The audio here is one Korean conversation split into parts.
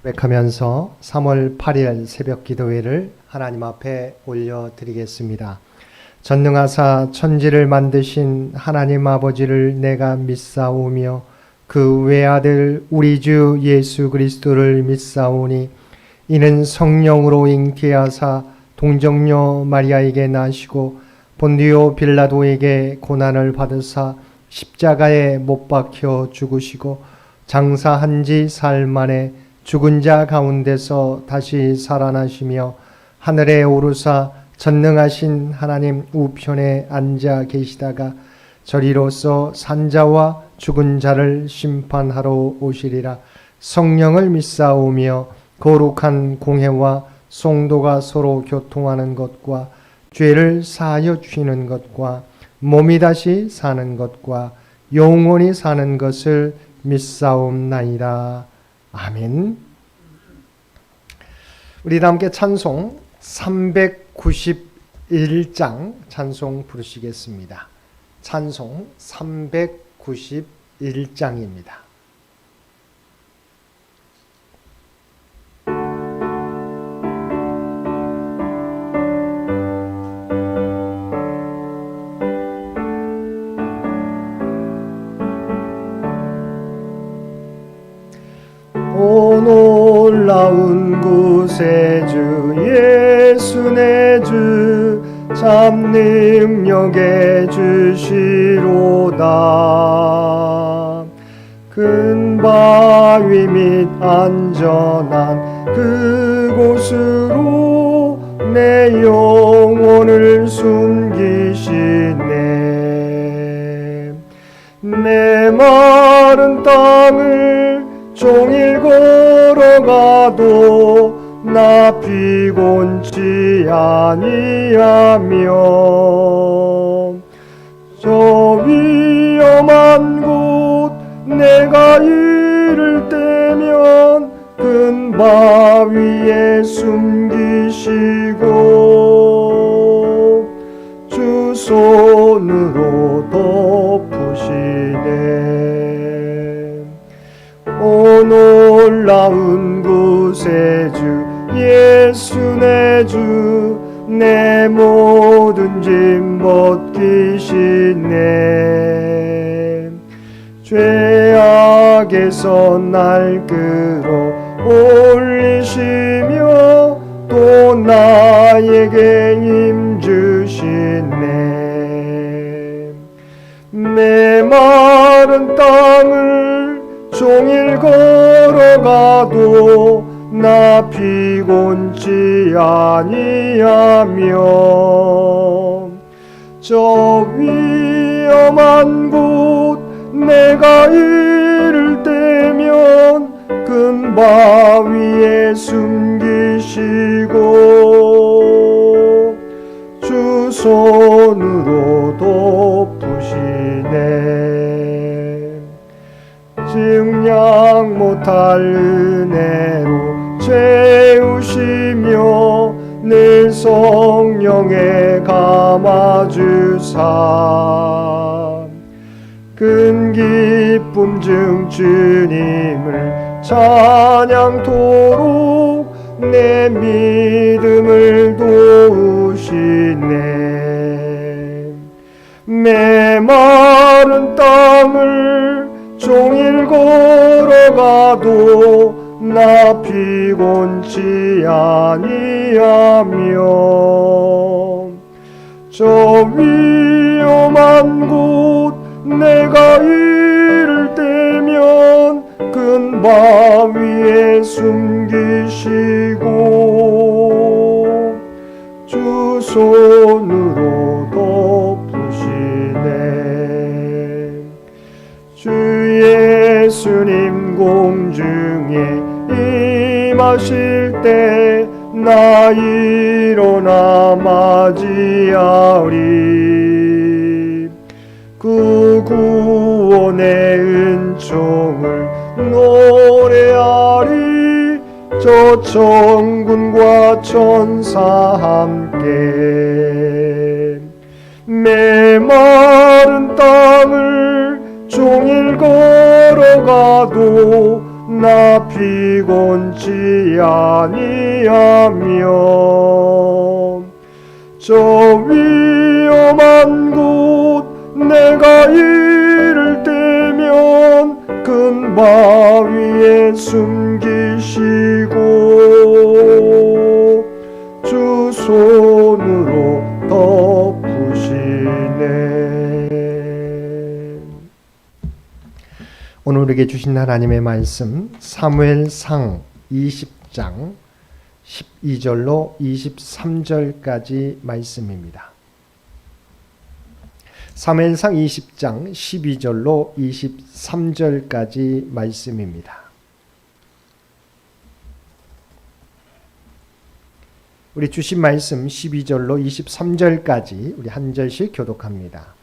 고백하면서 3월 8일 새벽 기도회를 하나님 앞에 올려드리겠습니다. 전능하사 천지를 만드신 하나님 아버지를 내가 믿사오며 그 외아들 우리 주 예수 그리스도를 믿사오니 이는 성령으로 잉태하사 동정녀 마리아에게 나시고 본디오 빌라도에게 고난을 받으사 십자가에 못 박혀 죽으시고 장사한 지 사흘 만에 죽은 자 가운데서 다시 살아나시며 하늘에 오르사 전능하신 하나님 우편에 앉아 계시다가 저리로서 산자와 죽은 자를 심판하러 오시리라. 성령을 믿사오며 거룩한 공회와 성도가 서로 교통하는 것과 죄를 사하여 주시는 것과 몸이 다시 사는 것과 영원히 사는 것을 믿사옵나이다. 아멘. 우리 다 함께 찬송 391장 찬송 부르시겠습니다. 찬송 391장입니다. 놀라운 구세주 예수 내 주 참 능력의 주시로다. 큰 바위 밑 안전한 그곳으로 내 영혼을 숨기시네. 내 마른 땅을 종일 걸어가도 나 피곤치 아니하며 저 위험한 곳 내가 이를 때면 큰 바위에 숨기시고 주 손으로 덮으시네. 오 놀라운 구세주 예수 내 주 내 모든 짐 벗기시네. 죄악에서 날 끌어 올리시며 또 나에게 힘 주시네. 내 마른 땅을 종일 걸어가도 나 피곤치 아니하며 저 위험한 곳 내가 이를 때면 큰 바위에 숨기시고 주 손으로 덮으시네. 증량 못할 은혜로 채우시며 늘 성령에 감아주사 큰 기쁨 중 주님을 찬양토록 내 믿음을 도우시네. 내 마른 땅을 종일 걸어가도 나 피곤치 아니하며 저 위험한 곳 내가 이를 때면 큰 바위에 숨기시고 주 손으로 덮으시네. 주 예수님 공중에 임하실 때 나 일어나 맞이하리. 그 구원의 은총을 노래하리. 저 천군과 천사 함께 메마른 땅을 종일 걸어가도 나 피곤치 아니하며 저 위험한 곳 내가 이를 때면 큰 바위에 숨기시고 주 손으로 덮으시네. 오늘 우리에게 주신 하나님의 말씀 사무엘상 20장 12절로 23절까지 말씀입니다. 사무엘상 20장 12절로 23절까지 말씀입니다. 우리 주신 말씀 12절로 23절까지 우리 한 절씩 교독합니다.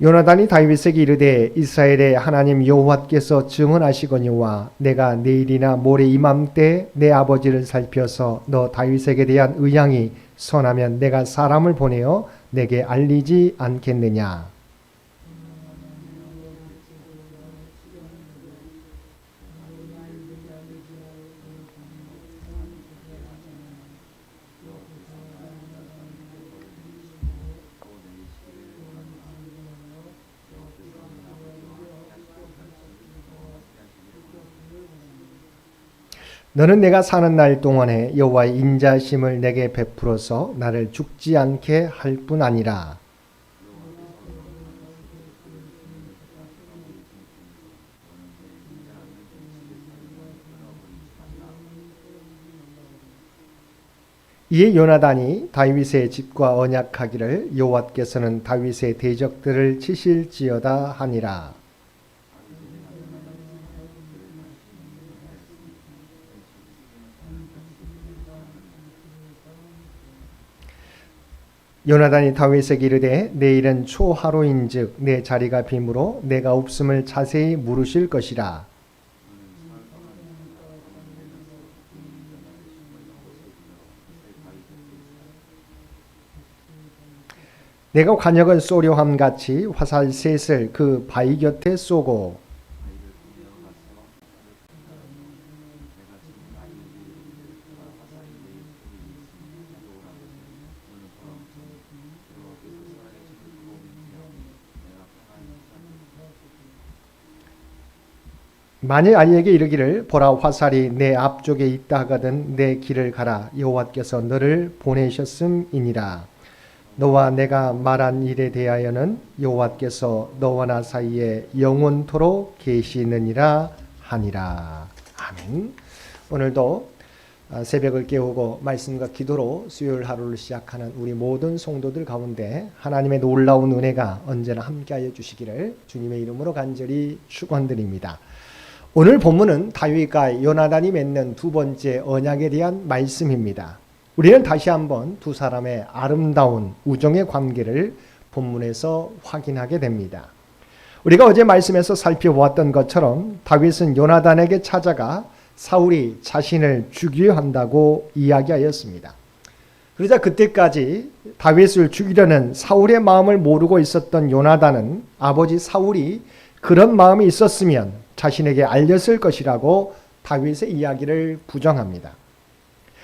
요나단이 다윗에게 이르되 이스라엘의 하나님 여호와께서 증언하시거니와 내가 내일이나 모레 이맘때 내 아버지를 살펴서 너 다윗에게 대한 의향이 선하면 내가 사람을 보내어 내게 알리지 않겠느냐. 너는 내가 사는 날 동안에 여호와의 인자심을 내게 베풀어서 나를 죽지 않게 할 뿐 아니라 이에 요나단이 다윗의 집과 언약하기를 여호와께서는 다윗의 대적들을 치실지어다 하니라. 요나단이 다윗에게 이르되 내일은 초하루인즉 내 자리가 비므로 내가 없음을 자세히 물으실 것이라. 내가 관역을 쏘려 함같이 화살 셋을 그 바위 곁에 쏘고 만일 아이에게 이르기를 보라 화살이 내 앞쪽에 있다 하거든 내 길을 가라 여호와께서 너를 보내셨음이니라. 너와 내가 말한 일에 대하여는 여호와께서 너와 나 사이에 영원토록 계시느니라 하니라. 아멘. 오늘도 새벽을 깨우고 말씀과 기도로 수요일 하루를 시작하는 우리 모든 성도들 가운데 하나님의 놀라운 은혜가 언제나 함께하여 주시기를 주님의 이름으로 간절히 축원드립니다. 오늘 본문은 다윗과 요나단이 맺는 두 번째 언약에 대한 말씀입니다. 우리는 다시 한번 두 사람의 아름다운 우정의 관계를 본문에서 확인하게 됩니다. 우리가 어제 말씀에서 살펴보았던 것처럼 다윗은 요나단에게 찾아가 사울이 자신을 죽여야 한다고 이야기하였습니다. 그러자 그때까지 다윗을 죽이려는 사울의 마음을 모르고 있었던 요나단은 아버지 사울이 그런 마음이 있었으면 자신에게 알렸을 것이라고 다윗의 이야기를 부정합니다.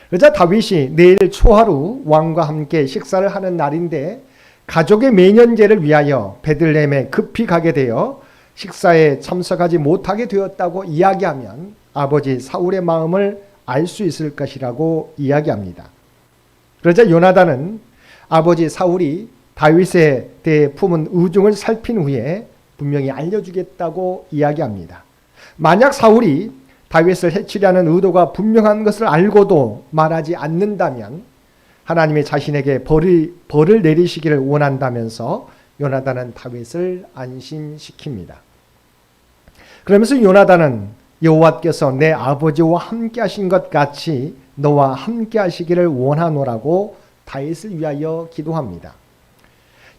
그러자 다윗이 내일 초하루 왕과 함께 식사를 하는 날인데 가족의 매년제를 위하여 베들레헴에 급히 가게 되어 식사에 참석하지 못하게 되었다고 이야기하면 아버지 사울의 마음을 알 수 있을 것이라고 이야기합니다. 그러자 요나단은 아버지 사울이 다윗에 대해 품은 의중을 살핀 후에 분명히 알려주겠다고 이야기합니다. 만약 사울이 다윗을 해치려는 의도가 분명한 것을 알고도 말하지 않는다면 하나님이 자신에게 벌을 내리시기를 원한다면서 요나단은 다윗을 안심시킵니다. 그러면서 요나단은 여호와께서 내 아버지와 함께 하신 것 같이 너와 함께 하시기를 원하노라고 다윗을 위하여 기도합니다.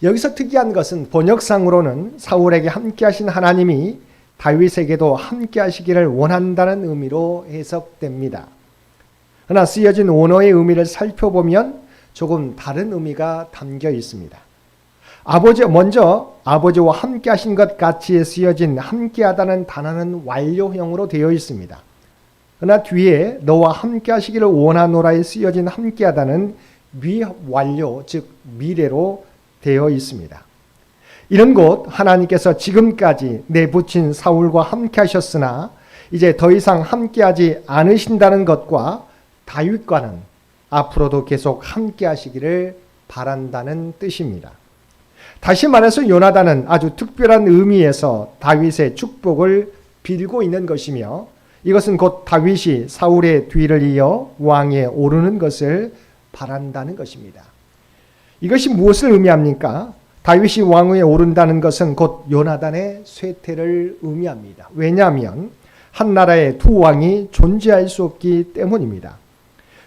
여기서 특이한 것은 번역상으로는 사울에게 함께 하신 하나님이 다윗에게도 함께 하시기를 원한다는 의미로 해석됩니다. 그러나 쓰여진 원어의 의미를 살펴보면 조금 다른 의미가 담겨 있습니다. 먼저 아버지와 함께 하신 것 같이 쓰여진 함께하다는 단어는 완료형으로 되어 있습니다. 그러나 뒤에 너와 함께 하시기를 원하노라에 쓰여진 함께하다는 미완료, 즉 미래로 되어 있습니다. 이런 것 하나님께서 지금까지 내붙인 사울과 함께 하셨으나 이제 더 이상 함께하지 않으신다는 것과 다윗과는 앞으로도 계속 함께 하시기를 바란다는 뜻입니다. 다시 말해서 요나단은 아주 특별한 의미에서 다윗의 축복을 빌고 있는 것이며 이것은 곧 다윗이 사울의 뒤를 이어 왕에 오르는 것을 바란다는 것입니다. 이것이 무엇을 의미합니까? 다윗이 왕위에 오른다는 것은 곧 요나단의 쇠퇴를 의미합니다. 왜냐하면 한 나라에 두 왕이 존재할 수 없기 때문입니다.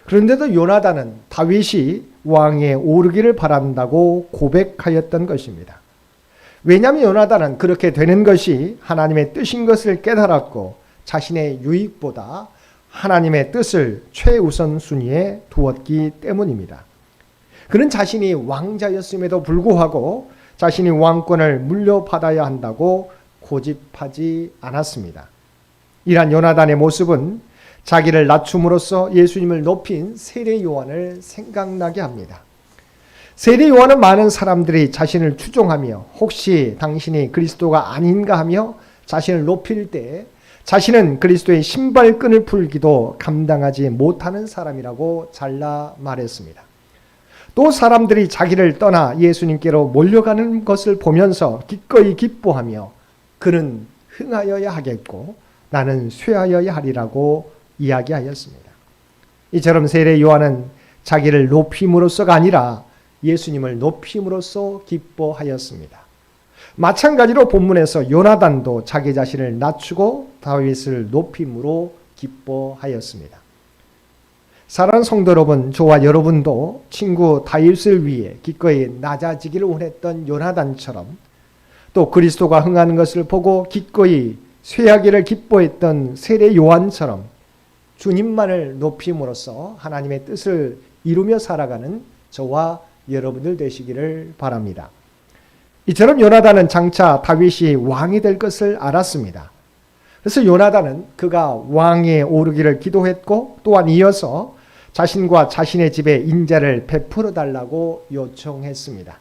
그런데도 요나단은 다윗이 왕에 오르기를 바란다고 고백하였던 것입니다. 왜냐하면 요나단은 그렇게 되는 것이 하나님의 뜻인 것을 깨달았고 자신의 유익보다 하나님의 뜻을 최우선 순위에 두었기 때문입니다. 그는 자신이 왕자였음에도 불구하고 자신이 왕권을 물려받아야 한다고 고집하지 않았습니다. 이러한 요나단의 모습은 자기를 낮춤으로써 예수님을 높인 세례 요한을 생각나게 합니다. 세례 요한은 많은 사람들이 자신을 추종하며 혹시 당신이 그리스도가 아닌가 하며 자신을 높일 때 자신은 그리스도의 신발끈을 풀기도 감당하지 못하는 사람이라고 잘라 말했습니다. 또 사람들이 자기를 떠나 예수님께로 몰려가는 것을 보면서 기꺼이 기뻐하며 그는 흥하여야 하겠고 나는 쇠하여야 하리라고 이야기하였습니다. 이처럼 세례 요한은 자기를 높임으로써가 아니라 예수님을 높임으로써 기뻐하였습니다. 마찬가지로 본문에서 요나단도 자기 자신을 낮추고 다윗을 높임으로 기뻐하였습니다. 사랑하는 성도 여러분, 저와 여러분도 친구 다윗을 위해 기꺼이 낮아지기를 원했던 요나단처럼 또 그리스도가 흥하는 것을 보고 기꺼이 쇠하기를 기뻐했던 세례 요한처럼 주님만을 높임으로써 하나님의 뜻을 이루며 살아가는 저와 여러분들 되시기를 바랍니다. 이처럼 요나단은 장차 다윗이 왕이 될 것을 알았습니다. 그래서 요나단은 그가 왕에 오르기를 기도했고 또한 이어서 자신과 자신의 집에 인자를 베풀어 달라고 요청했습니다.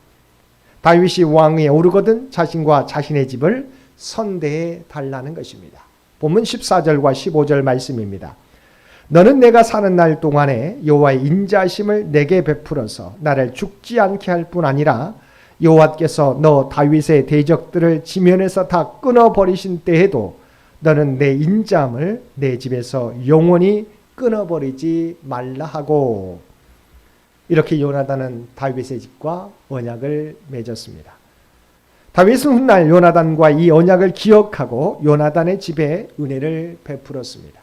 다윗이 왕위에 오르거든 자신과 자신의 집을 선대해 달라는 것입니다. 본문 14절과 15절 말씀입니다. 너는 내가 사는 날 동안에 여호와의 인자하심을 내게 베풀어서 나를 죽지 않게 할 뿐 아니라 여호와께서 너 다윗의 대적들을 지면에서 다 끊어버리신 때에도 너는 내 인자함을 내 집에서 영원히 끊어버리지 말라 하고 이렇게 요나단은 다윗의 집과 언약을 맺었습니다. 다윗은 훗날 요나단과 이 언약을 기억하고 요나단의 집에 은혜를 베풀었습니다.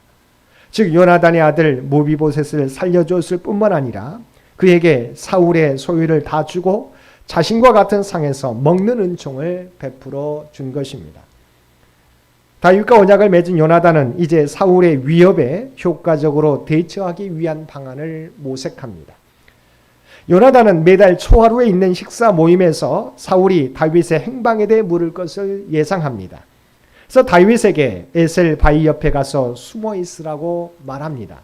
즉 요나단의 아들 모비보셋을 살려줬을 뿐만 아니라 그에게 사울의 소유를 다 주고 자신과 같은 상에서 먹는 은총을 베풀어 준 것입니다. 다윗과 언약을 맺은 요나단은 이제 사울의 위협에 효과적으로 대처하기 위한 방안을 모색합니다. 요나단은 매달 초하루에 있는 식사 모임에서 사울이 다윗의 행방에 대해 물을 것을 예상합니다. 그래서 다윗에게 에셀 바위 옆에 가서 숨어 있으라고 말합니다.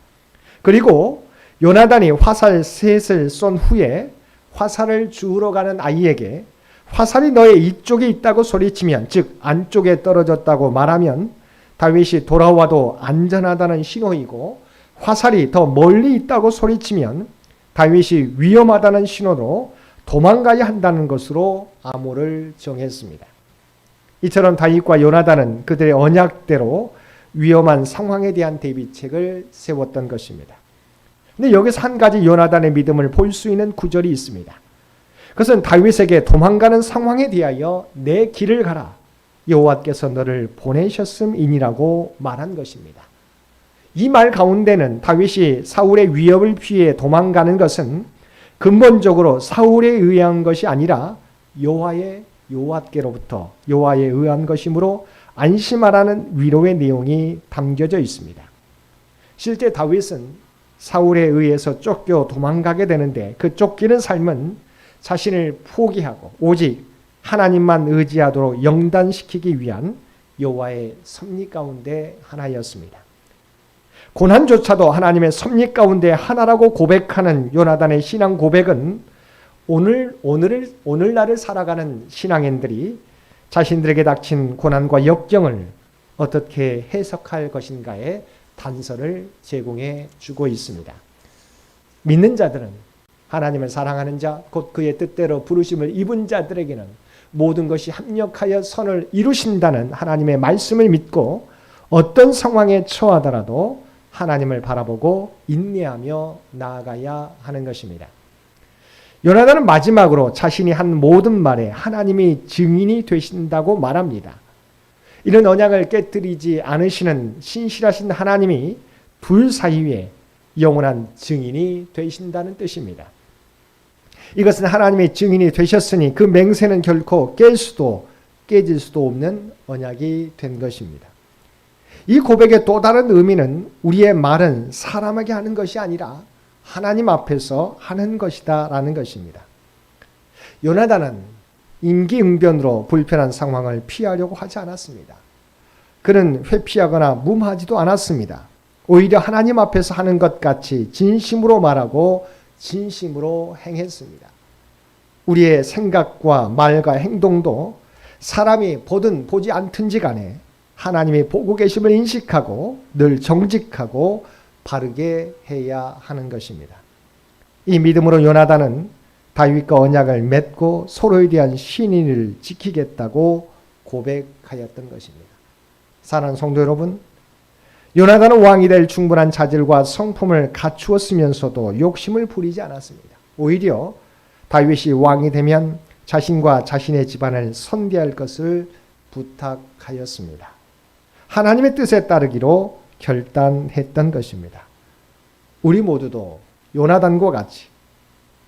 그리고 요나단이 화살 셋을 쏜 후에 화살을 주우러 가는 아이에게 화살이 너의 이쪽에 있다고 소리치면 즉 안쪽에 떨어졌다고 말하면 다윗이 돌아와도 안전하다는 신호이고 화살이 더 멀리 있다고 소리치면 다윗이 위험하다는 신호로 도망가야 한다는 것으로 암호를 정했습니다. 이처럼 다윗과 요나단은 그들의 언약대로 위험한 상황에 대한 대비책을 세웠던 것입니다. 그런데 여기서 한 가지 요나단의 믿음을 볼 수 있는 구절이 있습니다. 그것은 다윗에게 도망가는 상황에 대하여 내 길을 가라. 여호와께서 너를 보내셨음이니라고 말한 것입니다. 이 말 가운데는 다윗이 사울의 위협을 피해 도망가는 것은 근본적으로 사울에 의한 것이 아니라 여호와께로부터 여호와에 의한 것이므로 안심하라는 위로의 내용이 담겨져 있습니다. 실제 다윗은 사울에 의해서 쫓겨 도망가게 되는데 그 쫓기는 삶은 자신을 포기하고 오직 하나님만 의지하도록 영단시키기 위한 여호와의 섭리 가운데 하나였습니다. 고난조차도 하나님의 섭리 가운데 하나라고 고백하는 요나단의 신앙 고백은 오늘날을 살아가는 신앙인들이 자신들에게 닥친 고난과 역경을 어떻게 해석할 것인가에 단서를 제공해 주고 있습니다. 믿는 자들은 하나님을 사랑하는 자, 곧 그의 뜻대로 부르심을 입은 자들에게는 모든 것이 합력하여 선을 이루신다는 하나님의 말씀을 믿고 어떤 상황에 처하더라도 하나님을 바라보고 인내하며 나아가야 하는 것입니다. 요나단은 마지막으로 자신이 한 모든 말에 하나님이 증인이 되신다고 말합니다. 이런 언약을 깨뜨리지 않으시는 신실하신 하나님이 둘 사이에 영원한 증인이 되신다는 뜻입니다. 이것은 하나님의 증인이 되셨으니 그 맹세는 결코 깨질 수도 없는 언약이 된 것입니다. 이 고백의 또 다른 의미는 우리의 말은 사람에게 하는 것이 아니라 하나님 앞에서 하는 것이다 라는 것입니다. 요나단은 임기응변으로 불편한 상황을 피하려고 하지 않았습니다. 그는 회피하거나 무마하지도 않았습니다. 오히려 하나님 앞에서 하는 것 같이 진심으로 말하고 진심으로 행했습니다. 우리의 생각과 말과 행동도 사람이 보든 보지 않든지 간에 하나님이 보고 계심을 인식하고 늘 정직하고 바르게 해야 하는 것입니다. 이 믿음으로 요나단은 다윗과 언약을 맺고 서로에 대한 신의를 지키겠다고 고백하였던 것입니다. 사랑하는 성도 여러분, 요나단은 왕이 될 충분한 자질과 성품을 갖추었으면서도 욕심을 부리지 않았습니다. 오히려 다윗이 왕이 되면 자신과 자신의 집안을 선대할 것을 부탁하였습니다. 하나님의 뜻에 따르기로 결단했던 것입니다. 우리 모두도 요나단과 같이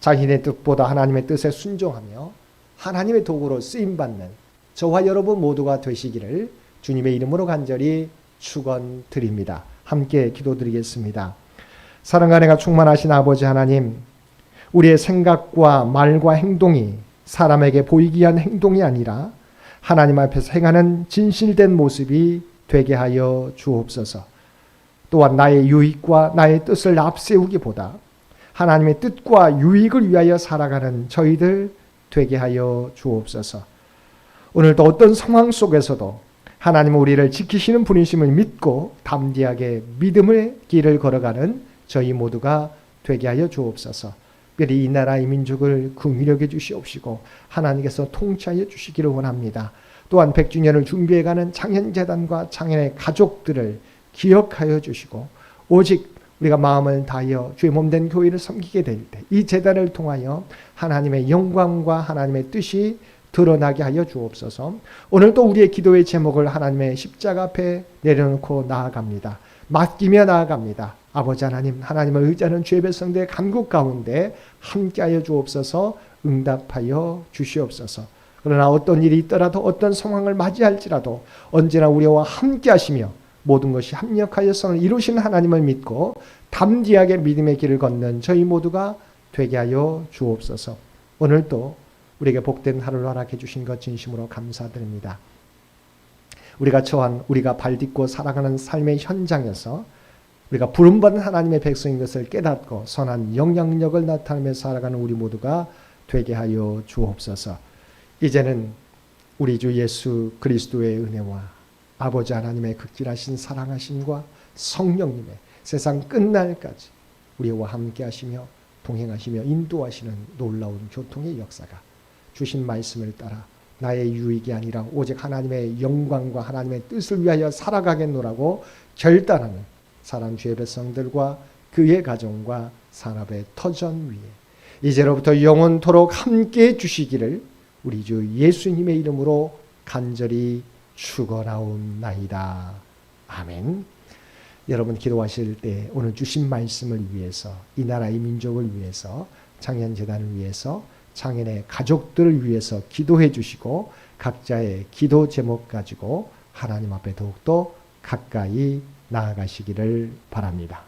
자신의 뜻보다 하나님의 뜻에 순종하며 하나님의 도구로 쓰임받는 저와 여러분 모두가 되시기를 주님의 이름으로 간절히 축원드립니다. 함께 기도드리겠습니다. 사랑과 은혜가 충만하신 아버지 하나님, 우리의 생각과 말과 행동이 사람에게 보이기 위한 행동이 아니라 하나님 앞에서 행하는 진실된 모습이 되게 하여 주옵소서. 또한 나의 유익과 나의 뜻을 앞세우기보다 하나님의 뜻과 유익을 위하여 살아가는 저희들 되게 하여 주옵소서. 오늘도 어떤 상황 속에서도 하나님은 우리를 지키시는 분이심을 믿고 담대하게 믿음의 길을 걸어가는 저희 모두가 되게 하여 주옵소서. 특별히 이 나라의 민족을 긍휼하게 주시옵시고 하나님께서 통치하여 주시기를 원합니다. 또한 100주년을 준비해가는 창현재단과 창현의 가족들을 기억하여 주시고 오직 우리가 마음을 다하여 주의 몸된 교회를 섬기게 될 때 이 재단을 통하여 하나님의 영광과 하나님의 뜻이 드러나게 하여 주옵소서. 오늘도 우리의 기도의 제목을 하나님의 십자가 앞에 내려놓고 나아갑니다. 맡기며 나아갑니다. 아버지 하나님, 하나님을 의지하는 주의 백성들의 간구 가운데 함께하여 주옵소서. 응답하여 주시옵소서. 그러나 어떤 일이 있더라도 어떤 상황을 맞이할지라도 언제나 우리와 함께하시며 모든 것이 합력하여 선을 이루시는 하나님을 믿고 담대하게 믿음의 길을 걷는 저희 모두가 되게 하여 주옵소서. 오늘도 우리에게 복된 하루를 허락해 주신 것 진심으로 감사드립니다. 우리가 발딛고 살아가는 삶의 현장에서 우리가 부름받은 하나님의 백성인 것을 깨닫고 선한 영향력을 나타내며 살아가는 우리 모두가 되게 하여 주옵소서. 이제는 우리 주 예수 그리스도의 은혜와 아버지 하나님의 극진하신 사랑하심과 성령님의 세상 끝날까지 우리와 함께 하시며 동행하시며 인도하시는 놀라운 교통의 역사가 주신 말씀을 따라 나의 유익이 아니라 오직 하나님의 영광과 하나님의 뜻을 위하여 살아가겠노라고 결단하는 사랑 주의 백성들과 그의 가정과 산업의 터전 위에 이제로부터 영원토록 함께해 주시기를 우리 주 예수님의 이름으로 간절히 축원하옵나이다. 아멘. 여러분 기도하실 때 오늘 주신 말씀을 위해서 이 나라의 민족을 위해서 창현재단을 위해서 창현의 가족들을 위해서 기도해 주시고 각자의 기도 제목 가지고 하나님 앞에 더욱더 가까이 나아가시기를 바랍니다.